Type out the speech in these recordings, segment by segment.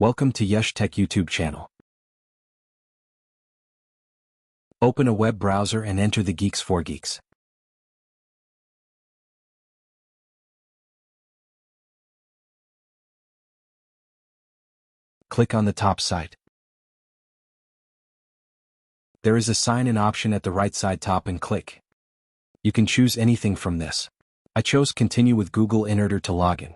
Welcome to Yesh Tech YouTube channel. Open a web browser and enter the Geeks4Geeks. Click on the top site. There is a sign-in option at the right side top and click. You can choose anything from this. I chose Continue with Google in order to login.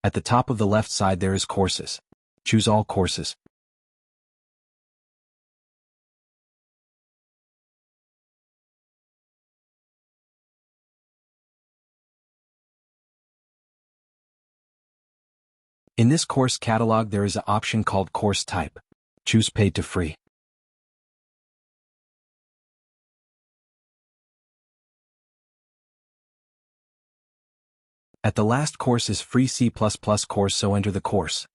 At the top of the left side there is Courses. Choose All Courses. In this course catalog there is an option called Course Type. Choose Paid to Free. At the last course is Free C++ course, so enter the course.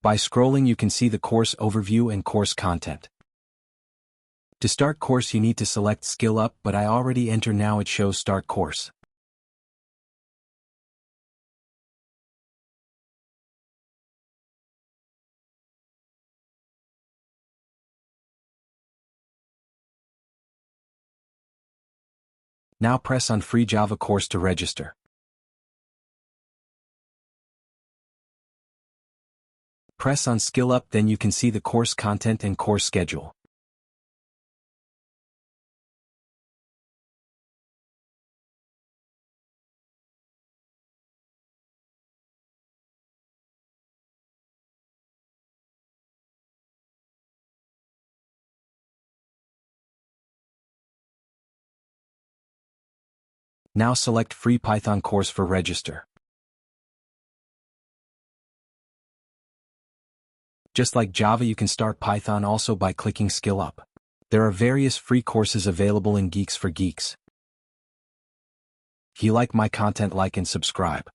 By scrolling you can see the course overview and course content. To start course you need to select Skill Up, but I already enter now it shows Start Course. Now press on Free Java course to register. Press on Skill Up, then you can see the course content and course schedule. Now select Free Python course for register. Just like Java, you can start Python also by clicking Skill Up. There are various free courses available in Geeks4Geeks. If you like my content, like and subscribe.